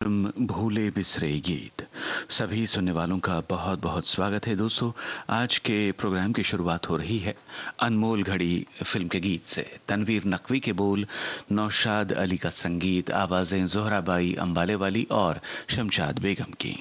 भूले बिसरे गीत। सभी सुनने वालों का बहुत बहुत स्वागत है दोस्तों। आज के प्रोग्राम की शुरुआत हो रही है अनमोल घड़ी फिल्म के गीत से। तनवीर नकवी के बोल, नौशाद अली का संगीत, आवाजें जोहराबाई अंबाले वाली और शमशाद बेगम की।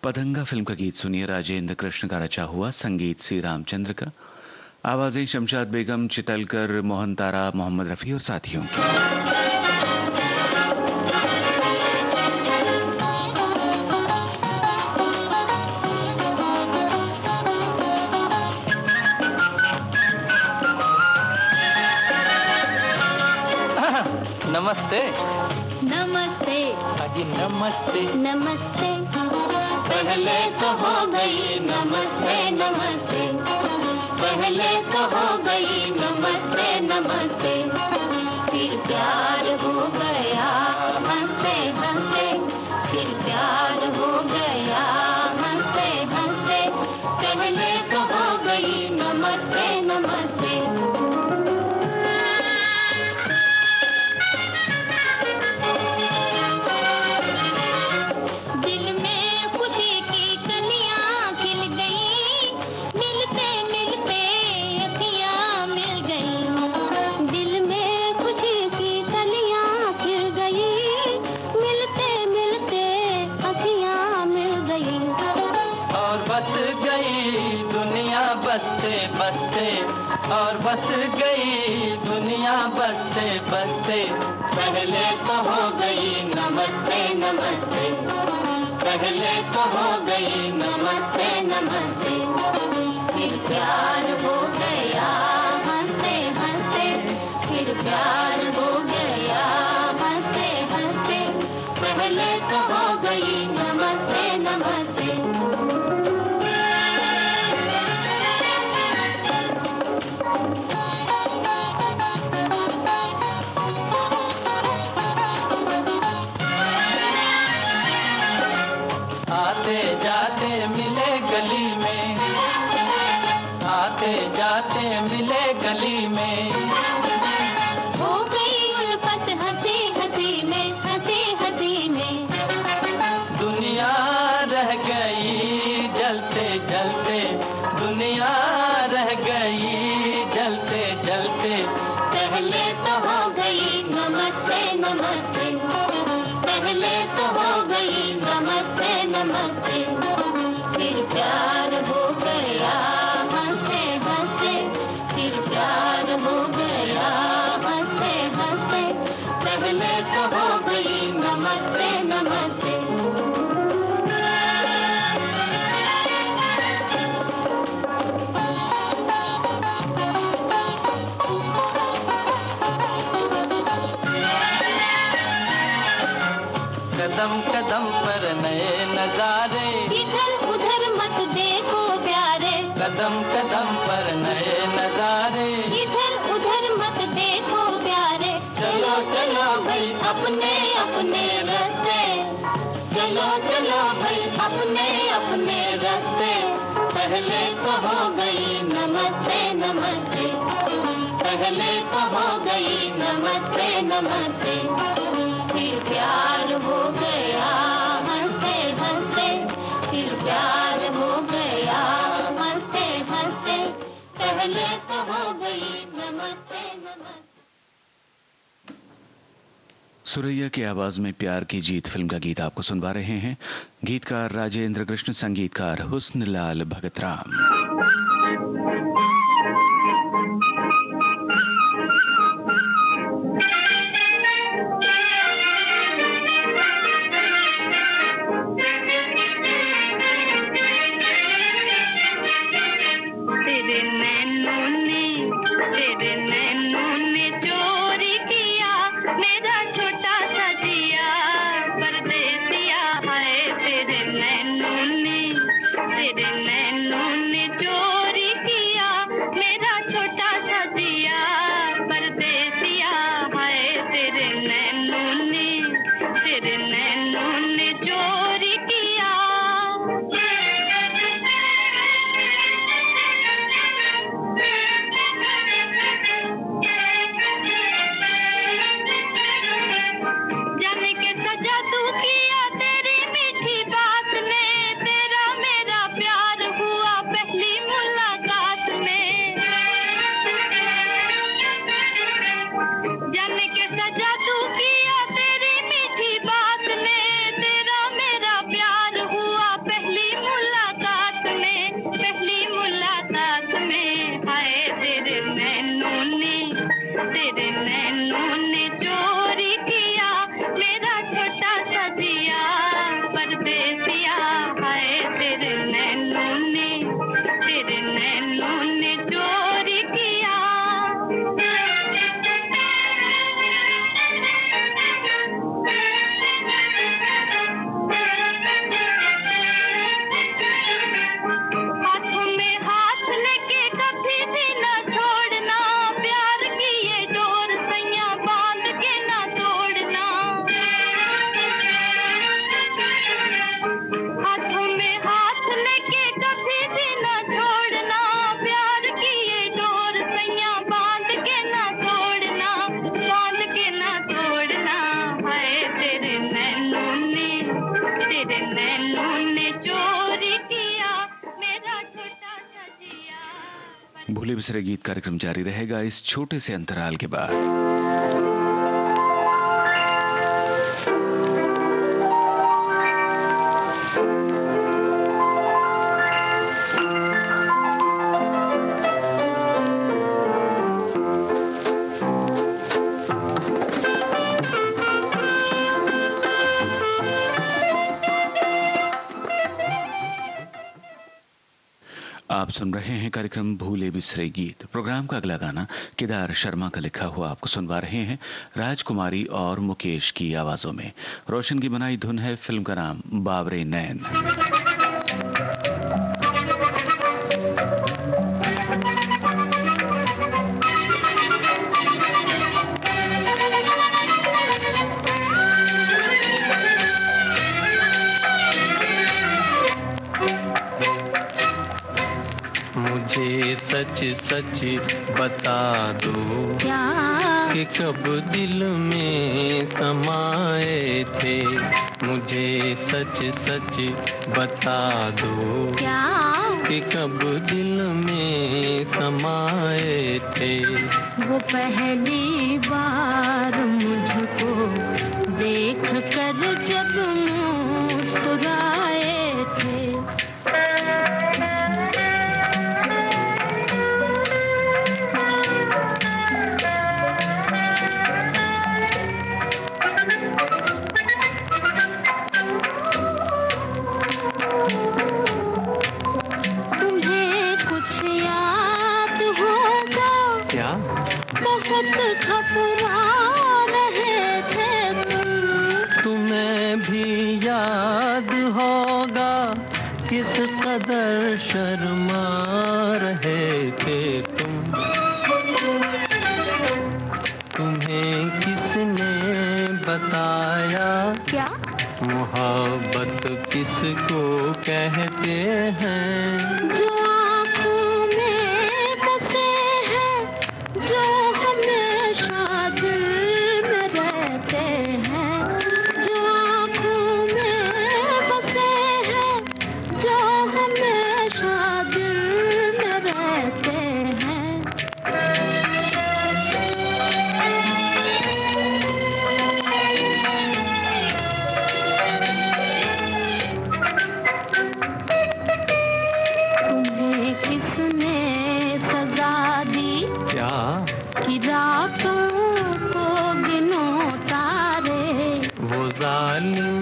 पतंगा फिल्म का गीत सुनिए। राजेंद्र कृष्ण का रचा हुआ, संगीत श्री रामचंद्र का, आवाजें शमशाद बेगम, चितलकर, मोहन तारा, मोहम्मद रफी और साथियों की। नमस्ते नमस्ते अजी नमस्ते नमस्ते। पहले तो हो गई नमस्ते नमस्ते, पहले तो हो गई नमस्ते नमस्ते, फिर प्यार हो गया हंसते हंसते, फिर प्यार हो गया हंसते हंसते, पहले तो हो गई नमस्ते नमस्ते। बसते बसते और बस गई दुनिया बसते बसते, पहले तो हो गई नमस्ते नमस्ते, पहले तो हो गई नमस्ते नमस्ते, फिर प्यार हो गया हंसते हंसते, फिर प्यार हो गया हंसते हंसते, पहले तो हो गई नमस्ते, फिर प्यार हो गया हंसते हंसते, फिर प्यार हो गया हंसते हंसते, पहले तो हो गई नमस्ते नमस्ते। कदम कदम पर नए नजारे, इधर उधर मत देखो प्यारे, कदम कदम पर नए नजारे, इधर उधर मत देखो प्यारे, चलो चलो भाई अपने अपने रास्ते, चलो चलो भाई अपने अपने रास्ते, पहले तो हो गई नमस्ते नमस्ते, पहले तो हो गई नमस्ते नमस्ते, फिर प्यार हो गया हंसते हंसते, फिर प्यार हो गया हंसते हंसते, पहले तो हो गई नमस्ते नमस्ते। सुरैया की आवाज में प्यार की जीत फिल्म का गीत आपको सुनवा रहे हैं। गीतकार राजेंद्र कृष्ण, संगीतकार हुस्न लाल भगतराम। तेरे नैनों ने चोरी किया मेरा छोटा सा जिया, परदेसिया है तेरे नैनों ने चोरी किया मेरा छोटा सा जिया, परदेसिया है तेरे नैनों ने चोरी किया। जाने के सजा तू किया तेरी मीठी बात ने, तेरा मेरा प्यार हुआ पहली मुलाकात में, जाने के सजा तू किया तेरी मीठी बात ने, तेरा मेरा प्यार हुआ पहली मुलाकात में, पहली मुलाकात में, हाय तेरे नैनों ने चोरी किया मेरा छोटा सा जिया, परदेसिया है तेरे नैनों ने चोरी किया। हाथों में हाथ लेके कभी भी न छोड़ना, प्यार की ये डोर सैया बांध के न तोड़ना, हाथों में हाथ लेके कभी भी न छोड़ना, प्यार की ये डोर सैया बांध के न तोड़ना, बांध के न तोड़ना, है तेरे नैनों ने चोरी किया मेरा छोटा सा जिया। भूले बिसरे गीत कार्यक्रम जारी रहेगा इस छोटे से अंतराल के बाद। आप सुन रहे हैं कार्यक्रम भूले बिसरे गीत। प्रोग्राम का अगला गाना केदार शर्मा का लिखा हुआ आपको सुनवा रहे हैं राजकुमारी और मुकेश की आवाजों में। रोशन की बनाई धुन है, फिल्म का नाम बाबरे नैन। मुझे सच सच बता दो क्या कि कब दिल में समाए थे, मुझे सच सच बता दो क्या कि कब दिल में समाए थे। वो पहली बार मुझको देख कर जब मुस्कुराए याद होगा किस कदर शर्मा रहे थे तुम। तुम्हें किसने बताया क्या? मोहब्बत किसको कहते हैं? जो आँखों में बसे हैं, जो हमेशा दिल में रहते हैं। जो आँखों में बसे हैं, जो हमेशा दिल में रहते हैं। तुम्हें किसने सजा दी क्या? कि रातों को गिनो तारे? वो जालिम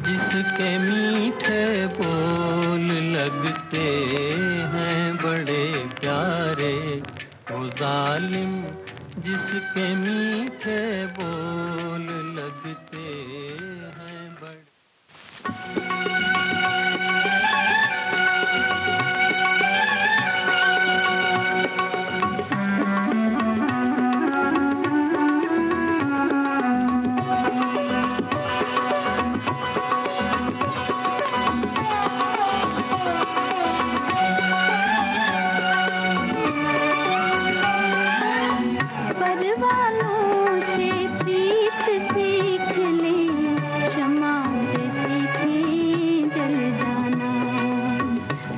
जिसके मीठे बोल लगते हैं बड़े प्यारे। वो जालिम जिसके मीठे बोल लगते हैं बड़े। परवानों से प्रीत सीख ले, क्षमा से सीखे जल जाना।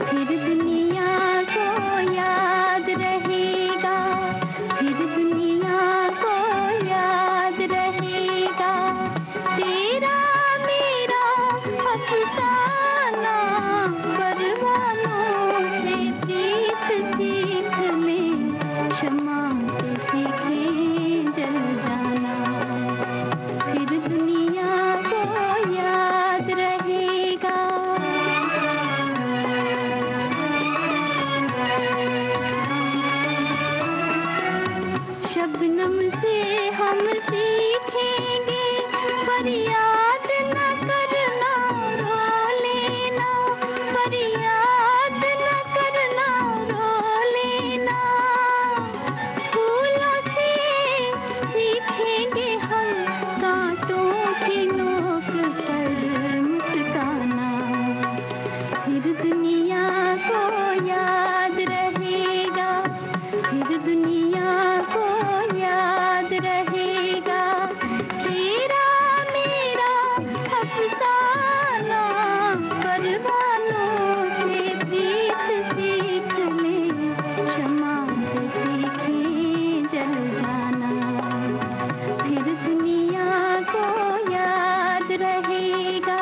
फिर दुनिया को याद रहेगा, फिर दुनिया को याद रहेगा। तेरा मेरा अफसाना, परवानों से प्रीत सीख ले, क्षमा से सीखे जल जाना। फिर दुनिया को याद रहेगा। शबनम से हम सीखेंगे, फरियाद न करना, रो लेना। फरियाद न करना, रो लेना। फूलों से सीखेंगे हम, कांटों की नोक पर मुस्काना। फिर दुनिया को याद रहेगा, फिर दुनिया को याद रहेगा। तेरा मेरा अफसाना, परवानों से प्रीत सीख ले, क्षमा से सीखे जल जाना। फिर दुनिया को याद रहेगा।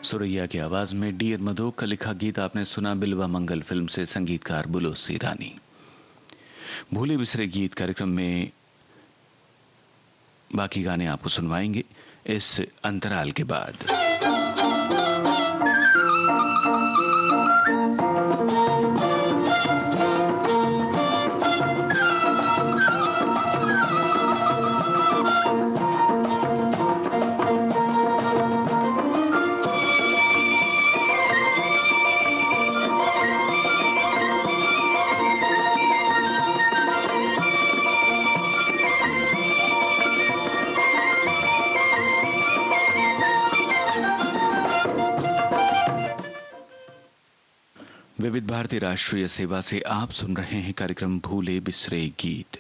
सुरैया की आवाज में डी मधोक का लिखा गीत आपने सुना बिलवा मंगल फिल्म से, संगीतकार बुलोस ईरानी। भूले बिसरे गीत कार्यक्रम में बाकी गाने आपको सुनवाएंगे इस अंतराल के बाद। विविध भारती राष्ट्रीय सेवा से आप सुन रहे हैं कार्यक्रम भूले बिसरे गीत।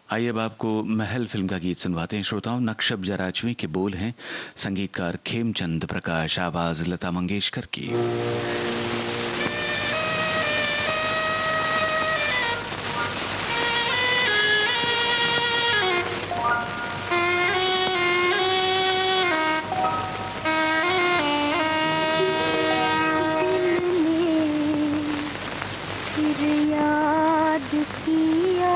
आइए अब आपको महल फिल्म का गीत सुनवाते हैं श्रोताओं। नक्शब जराजवी के बोल हैं, संगीतकार खेमचंद प्रकाश, आवाज लता मंगेशकर की। दिल ने फिर याद किया,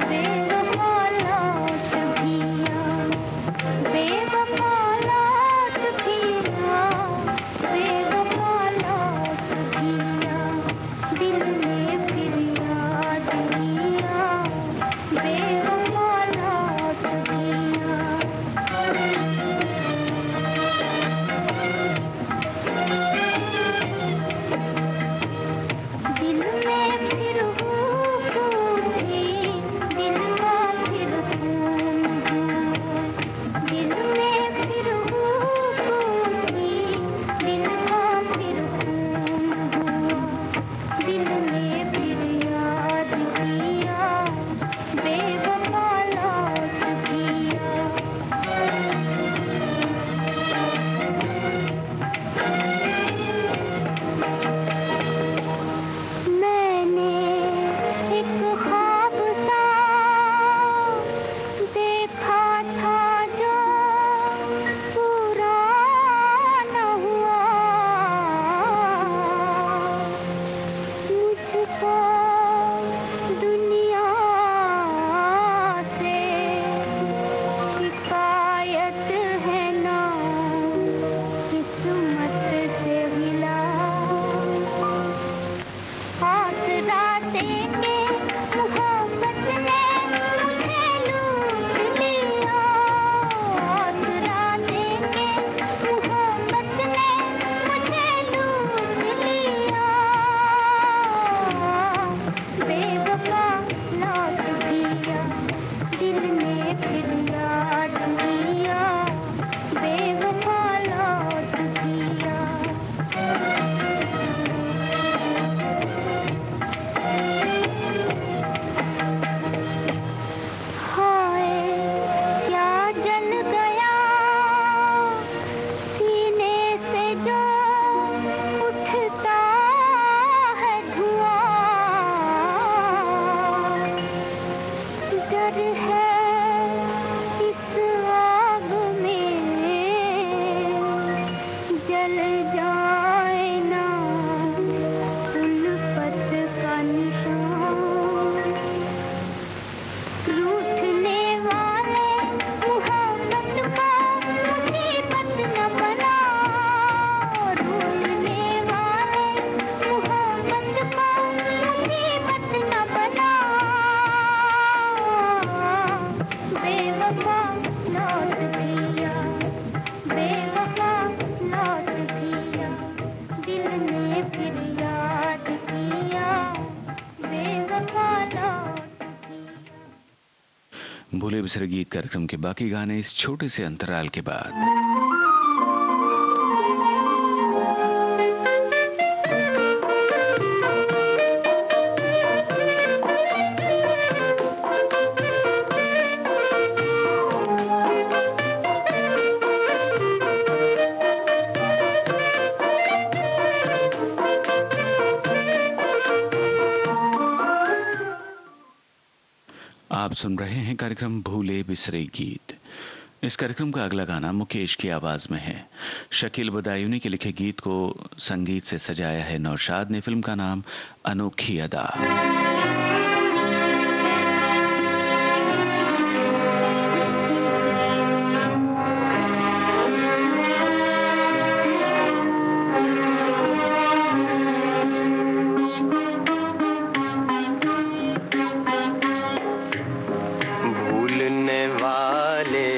बेवफा फिर याद किया, बेवफा लौट किया। हाय क्या जल गया सीने से जो उठता है धुआं, डर है इस आग में जल जाए ना उल्फत का निशान। रूठने वाले मोहब्बत को मुसीबत न बना, रूठने वाले मोहब्बत को मुसीबत न बना। बेवफा लौट दिया, बेवफा लौट दिया, दिल ने फिर याद किया, बेवफा लौट दिया। भूले बिसरे गीत कार्यक्रम के बाकी गाने इस छोटे से अंतराल के बाद। आप सुन रहे हैं कार्यक्रम भूले बिसरे गीत। इस कार्यक्रम का अगला गाना मुकेश की आवाज में है। शकील बदायूनी के लिखे गीत को संगीत से सजाया है नौशाद ने। फिल्म का नाम अनोखी अदा। भूलने वाले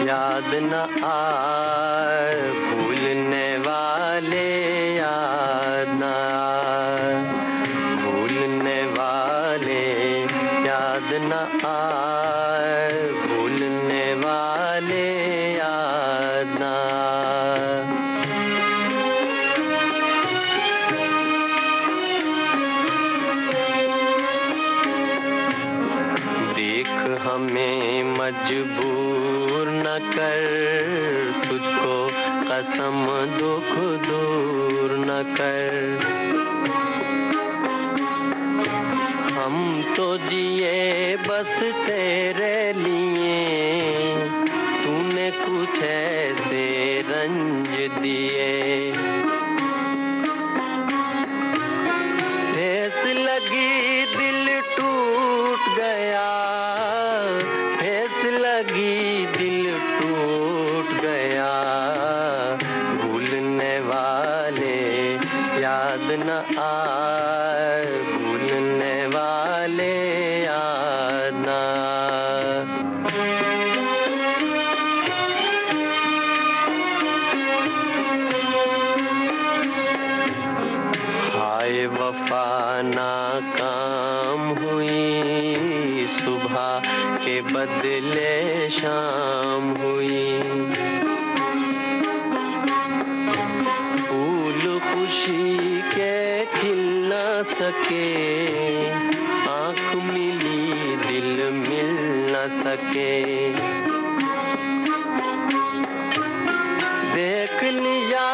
याद न आए, भूलने वाले याद न आए, भूलने वाले याद न आए, भूलने वाले याद न आए। देख हमें मजबूर न कर, तुझको कसम दुख दूर न कर। हम तो जिए बस तेरे लिए, तूने कुछ ऐसे रंज दिए। ठेस लगी दिल टूट गया, ठेस लगी दिल टूट गया। भूलने वाले याद न आए, भूलने वाले याद न आए। हाय वफा नाकाम हुई, सुबह के बदले शाम हुई। फूल खुशी के खिल न सके, आँख मिली दिल मिल न सके। देख लिया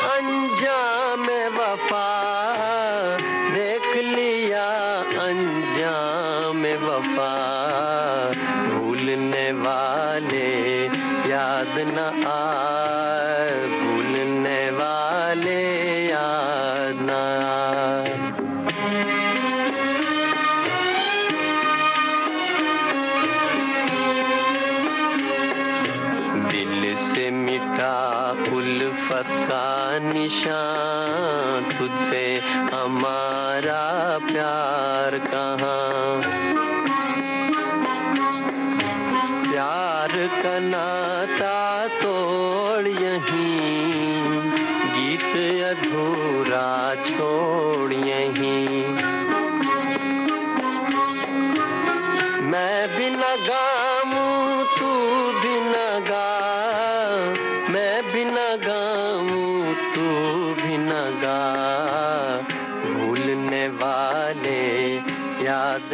अंजाम वफा, देख लिया अंजाम वफा। भूलने वाले याद न आए, भूलने वाले याद न आए। दिल से मिटा उल्फत का निशान, तुझसे हमारा प्यार कहाँ। प्यार का नाता तोड़ यहीं, गीत अधूरा छोड़ यहीं। मैं भी लगामू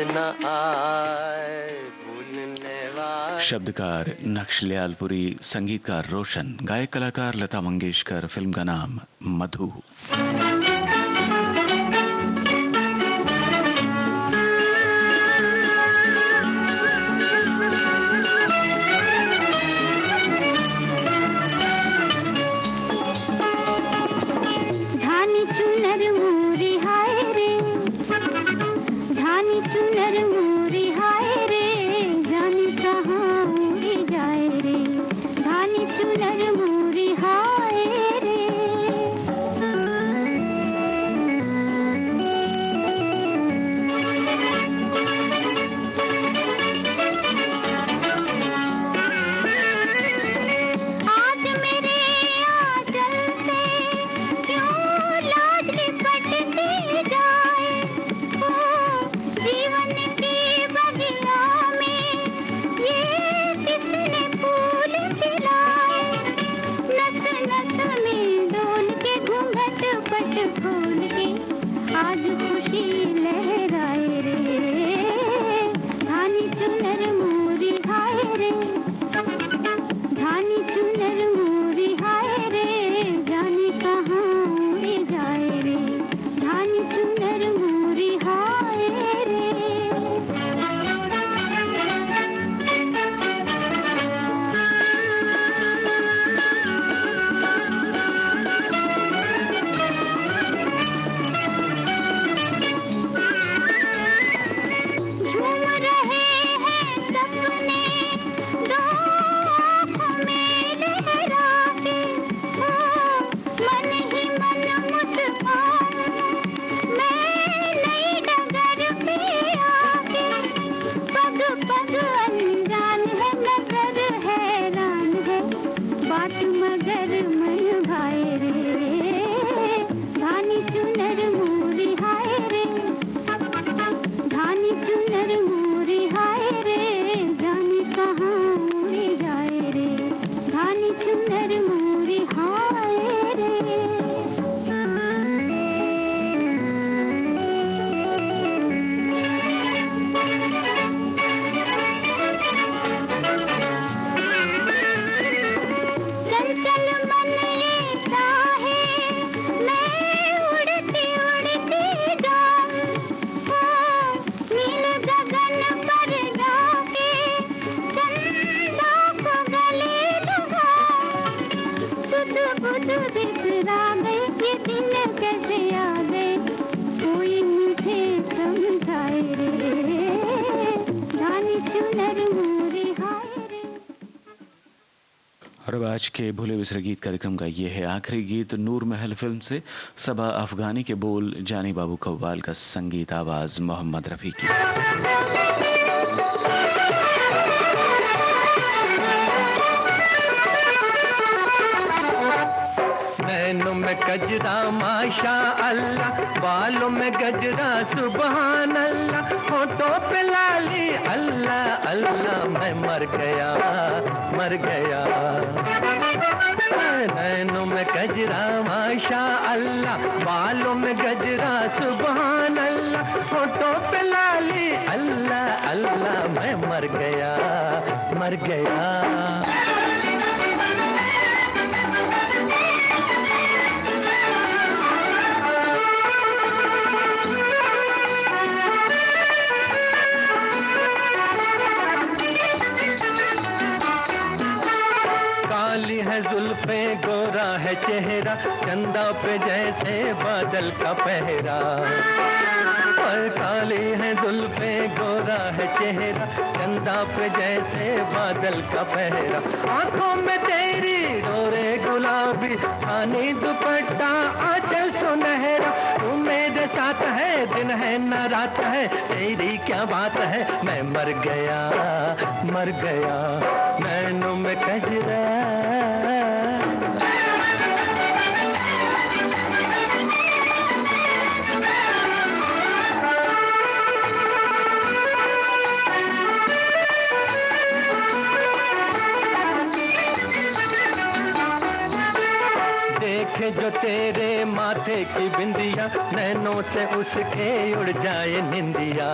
न आए भूलने वाले। शब्दकार नक्शल्यालपुरी, संगीतकार रोशन, गायक कलाकार लता मंगेशकर। फिल्म का नाम मधु। और अब आज के भूले बिसरे गीत कार्यक्रम का ये है आखिरी गीत। नूर महल फिल्म से सबा अफगानी के बोल, जानी बाबू कव्वाल का संगीत, आवाज मोहम्मद रफी की। नैनों में गजरा माशा अल्लाह, बालों में गजरा सुबहान अल्लाह, होठों पे लाली अल्लाह अल्लाह, मैं मर गया मर गया। नैनों में गजरा माशा अल्लाह, बालों में गजरा सुबहान अल्लाह, होठों पे लाली अल्लाह अल्लाह, मैं मर गया मर गया। काली है जुल्फे गोरा है चेहरा, चंदा पे जैसे बादल का पहरा। और काली है जुल्फे गोरा है चेहरा, चंदा पे जैसे बादल का पहरा। आंखों में तेरी डोरे गुलाबी, खानी दुपट्टा आंचल सुनहरा। तू मेरे साथ है दिन है न रात है, तेरी क्या बात है, मैं मर गया मर गया। नैनों में कजरा देखे जो तेरे माथे की बिंदिया, नैनों से उसके उड़ जाए निंदिया।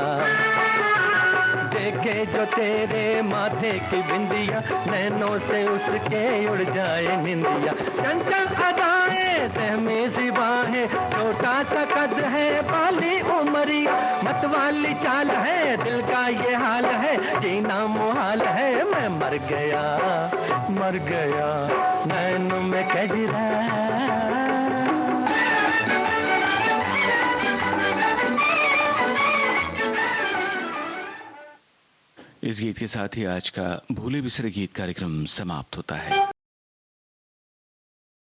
ये जो तेरे माथे की बिंदिया, नैनों से उसके उड़ जाए निंदिया। चंचल अदाएं सहमी सी बाहें, छोटा सा कद है बाली उमरिया, मतवाली चाल है दिल का ये हाल है, जीना मुहाल है। मैं मर गया नैनों में कजरा। इस गीत के साथ ही आज का भूले बिसरे गीत कार्यक्रम समाप्त होता है।